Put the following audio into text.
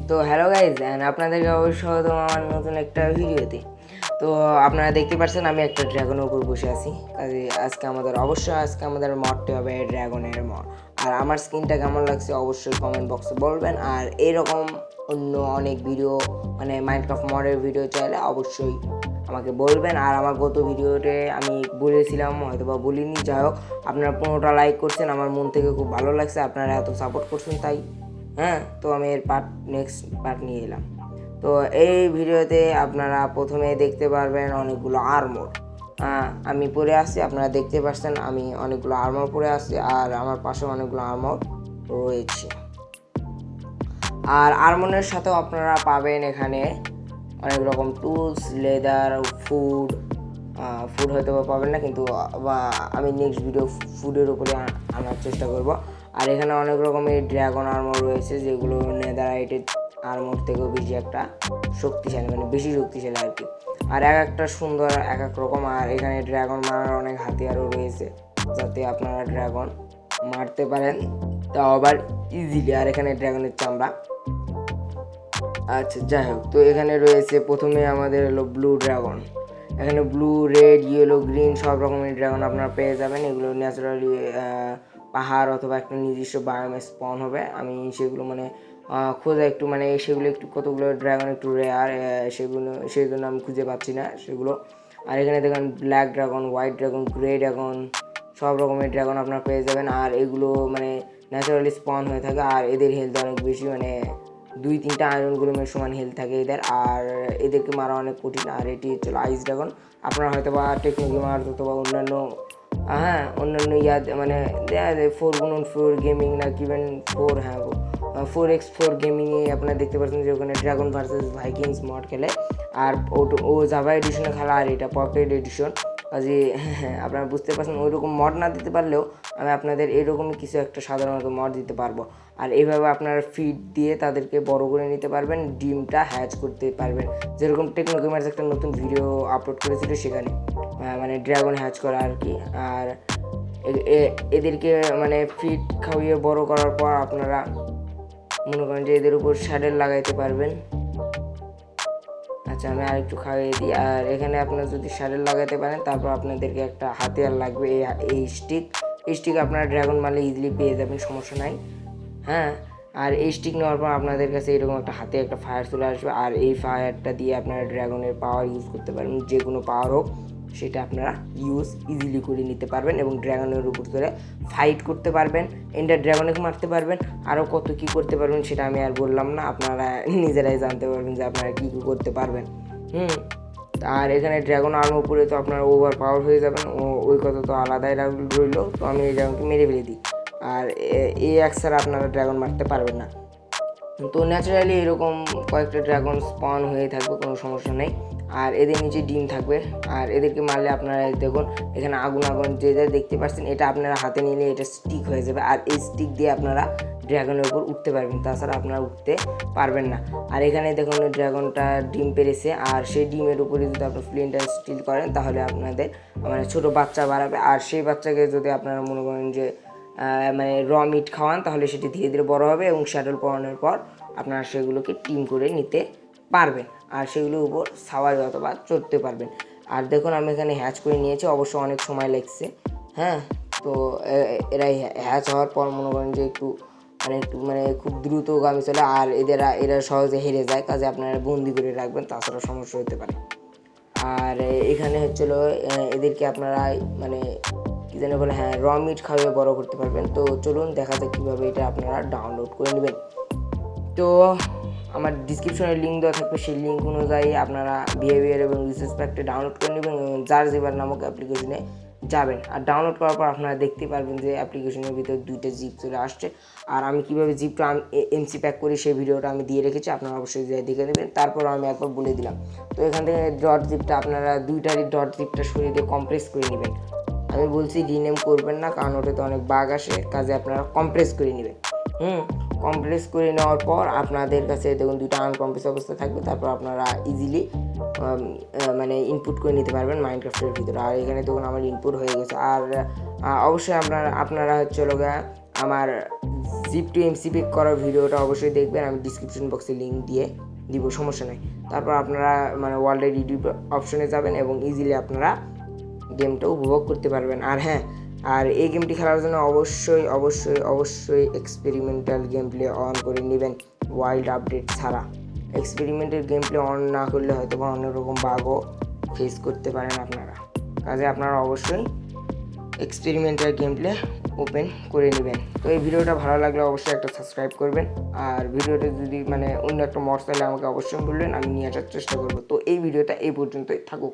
তো hello guys, and আপনাদেরকে অবশ্যই স্বাগতম আমার নতুন একটা ভিডিওতে। তো আপনারা দেখতে পাচ্ছেন আমি একটা ড্রাগনের উপর বসে আছি। কাজে আজকে আমাদের মডটি হবে ড্রাগনের মড। আর আমার স্কিনটা কেমন লাগছে অবশ্যই কমেন্ট বক্সে বলবেন। আর এইরকম অন্য অনেক ভিডিও মানে মাইনক্রাফট মডের ভিডিও চাইলে অবশ্যই আমাকে বলবেন। আর আমার গত ভিডিওতে আমি বলেছিলাম, হয়তো বা বলিনি, যাই হোক আপনারা 15টা লাইক করছেন, আমার মন থেকে খুব ভালো লাগছে, আপনারা এত সাপোর্ট করছেন তাই। তো আমি এর নেক্সট পার্ট নিয়ে এলাম। তো এই ভিডিওতে আপনারা প্রথমে দেখতে পারবেন অনেকগুলো আর্মর। আমি পরে আসছি, আপনারা দেখতে পাচ্ছেন আমি অনেকগুলো আর্মর পরে আসছি, আর আমার পাশে অনেকগুলো আর্মর রয়েছে। আর আর্মরের সাথেও আপনারা পাবেন এখানে অনেক রকম টুলস, লেদার, ফুড হয়তো পাবেন না, কিন্তু আমি নেক্সট ভিডিও ফুডের উপরে আনার চেষ্টা করব। আর এখানে অনেক রকমের ড্রাগন আর্মর রয়েছে, যেগুলো নেদারাইটেড আর্মর থেকেও বেশি একটা শক্তিশালী, মানে বেশি শক্তিশালী আর কি। আর এক একটা সুন্দর এক এক রকম। আর এখানে ড্রাগন মারার অনেক হাতিয়ারও রয়েছে, যাতে আপনারা ড্রাগন মারতে পারেন, তাও আবার ইজিলি। আর এখানে ড্রাগনের চামড়া। আচ্ছা, যাই হোক, তো এখানে রয়েছে প্রথমে আমাদের হলো ব্লু ড্রাগন। এখানে ব্লু, রেড, ইয়েলো, গ্রিন সব রকমের ড্রাগন আপনারা পেয়ে যাবেন। এগুলো ন্যাচারালি পাহাড় অথবা একটা নির্দিষ্ট বায়োমে স্পন হবে। আমি সেগুলো মানে খোঁজা একটু, মানে সেগুলো একটু, কতগুলো ড্রাগন একটু রেয়ার, সেই জন্য আমি খুঁজে পাচ্ছি না সেগুলো। আর এখানে দেখেন black dragon, white dragon, grey dragon সব রকমের ড্রাগন আপনারা পেয়ে যাবেন। আর এগুলো মানে ন্যাচারালি স্পন হয়ে থাকে, আর এদের হেলথ অনেক বেশি, মানে 2-3টা আয়রন গ্লুমের সমান হেলথ থাকে এদের। আর এদেরকে মারা অনেক কঠিন। আর এটি হচ্ছে আইস ড্রাগন। আপনারা হয়তো বা টেকনো গেমার অথবা অন্যান্য মানে 4x4 গেমিং না কিভেন 4x4 গেমিংয়ে আপনারা দেখতে পাচ্ছেন যে ওখানে ড্রাগন ভার্সেস ভাইকিংস মড খেলে। আর ও জাভা এডিশনে খেলা, আর এটা পকেট এডিশন। কাজে আপনারা বুঝতে পারছেন, ওইরকম মড না দিতে পারলেও আমি আপনাদের এরকমই কিছু একটা সাধারণত মড দিতে পারবো। আর এইভাবে আপনারা ফিড দিয়ে তাদেরকে বড় করে নিতে পারবেন, ডিমটা হ্যাচ করতে পারবেন। যেরকম টেকনো গেমার্স একটা নতুন ভিডিও আপলোড করেছিল, সেখানে মানে ড্রাগন হ্যাচ করা আর কি। আর এদেরকে মানে ফিড খাওয়িয়ে বড় করার পর আপনারা মনে করেন যে এদের উপর শ্যাডেল লাগাইতে পারবেন। আচ্ছা, আমি আর একটু খাইয়ে দিই। আর এখানে আপনারা যদি শ্যাডেল লাগাতে পারেন, তারপর আপনাদেরকে একটা হাতিয়ার লাগবে, এই স্টিক আপনারা ড্রাগন মারলে ইজিলি পেয়ে যাবেন, সমস্যা নাই। আর এই স্টিক নেওয়ার পর আপনাদের কাছে এরকম একটা হাতে একটা ফায়ার চলে আসবে। আর এই ফায়ারটা দিয়ে আপনারা ড্রাগনের পাওয়ার ইউজ করতে পারবেন, যে কোনো পাওয়ার হোক সেটা আপনারা ইজিলি করে নিতে পারবেন, এবং ড্রাগনের উপর ধরে ফাইট করতে পারবেন, এন্ডার ড্রাগনকে মারতে পারবেন, আরও কত কী করতে পারবেন সেটা আমি আর বললাম না, আপনারা নিজেরাই জানতে পারবেন যে আপনারা কী কী করতে পারবেন। আর এখানে ড্রাগন আর্মর পরে তো আপনারা ওভার পাওয়ার হয়ে যাবেন, ওই কথা তো আলাদাই রইল। তো আমি এই ড্রাগনকে মেরে ফেলে দিই, আর এই এক ছাড়া আপনারা ড্রাগন মারতে পারবেন না। তো ন্যাচারালি এরকম কয়েকটা ড্রাগন স্পন হয়ে থাকবে, কোনো সমস্যা নেই। আর এদের নিচে ডিম থাকবে। আর এদেরকে মারলে আপনারা দেখুন এখানে আগুন যে দেখতে পাচ্ছেন, এটা আপনারা হাতে নিলে এটা স্টিক হয়ে যাবে। আর এই স্টিক দিয়ে আপনারা ড্রাগনের উপর উঠতে পারবেন, তাছাড়া আপনারা উঠতে পারবেন না। আর এখানে দেখুন ড্রাগনটা ডিম পেরেছে, আর সেই ডিমের উপরে যদি আপনার ফ্লিন্ট অ্যান্ড স্টিল করেন, তাহলে আপনাদের মানে ছোটো বাচ্চা বাড়াবে। আর সেই বাচ্চাকে যদি আপনারা মনে করেন যে মানে র মিট খাওয়ান, তাহলে সেটি ধীরে ধীরে বড় হবে, এবং শ্যাডেল পড়ানোর পর আপনারা সেগুলোকে টিম করে নিতে পারবেন, আর সেগুলোর উপর সাওয়ার অথবা চড়তে পারবেন। আর দেখুন আমি এখানে হ্যাচ করে নিয়েছি, অবশ্য অনেক সময় লাগছে। তো এরা হ্যাচ হওয়ার পর মনে করেন যে একটু মানে খুব দ্রুতগামী চলে, আর এরা সহজে হেরে যায়, কাজে আপনারা বন্দি করে রাখবেন, তাছাড়া সমস্যা হতে পারে। আর এখানে হচ্ছিল এদেরকে আপনারা মানে কি জানি বলে, র মিট খাইয়ে বড় করতে পারবেন। তো চলুন দেখা যাক কীভাবে এটা আপনারা ডাউনলোড করে নেবেন। তো আমার ডিসক্রিপশনে লিঙ্ক দেওয়া থাকবে, সেই লিঙ্ক অনুযায়ী আপনারা বিহেভিয়ার এবং রিসার্চ প্যাকটা ডাউনলোড করে নেবেন, এবং গামেrzEgg নামক অ্যাপ্লিকেশনে যাবেন। আর ডাউনলোড করার পর আপনারা দেখতে পারবেন যে অ্যাপ্লিকেশনের ভিতরে 2টা জিপ চলে আসছে। আর আমি কীভাবে জিপটা mcpack করি সেই ভিডিওটা আমি দিয়ে রেখেছি, আপনারা অবশ্যই দেখে নেবেন। তারপর আমি একবার বলে দিলাম। তো এখান থেকে ডট জিপটা আপনারা দুইটারই ডট জিপটা সরিয়ে দিয়ে কম্প্রেস করে নেবেন। আমি বলছি রিনেম করবেন না, কারণ ওটাতে অনেক বাগ আসে, কাজে আপনারা কম্প্রেস করে নেবেন। কম্প্রেস করে নেওয়ার পর আপনাদের কাছে দেখুন 2টা আনকম্প্রেস অবস্থা থাকবে, তারপর আপনারা ইজিলি মানে ইনপুট করে নিতে পারবেন মাইনক্রাফটের ভিতরে। আর এখানে দেখুন আমার ইনপুট হয়ে গেছে। আর অবশ্যই আপনারা হচ্ছে আমার জিপ টু mcpe করার ভিডিওটা অবশ্যই দেখবেন, আমি ডিসক্রিপশন বক্সে লিঙ্ক দিয়ে দিব, সমস্যা নেই। তারপর আপনারা মানে ওয়ার্ল্ডের রিডিউ অপশনে যাবেন এবং ইজিলি আপনারা গেমটা উপভোগ করতে পারবেন। আর হ্যাঁ, আর এই গেমটি খেলার জন্য অবশ্যই অবশ্যই অবশ্যই এক্সপেরিমেন্টাল গেম প্লে অন করে নেবেন, ওয়াইল্ড আপডেট ছাড়া। এক্সপেরিমেন্টাল গেম প্লে অন না করলে হয়তো বা অনেক রকম বাগও ফেস করতে পারেন আপনারা। কাজে আপনারা অবশ্যই এক্সপেরিমেন্টাল গেম প্লে ওপেন করে নেবেন। তো এই ভিডিওটা ভালো লাগলে অবশ্যই একটা সাবস্ক্রাইব করবেন, আর ভিডিওটা যদি মানে অন্য একটা মড চাইলে আমাকে অবশ্যই বলবেন, আমি নিয়ে আসার চেষ্টা করবো। তো এই ভিডিওটা এই পর্যন্তই থাকুক।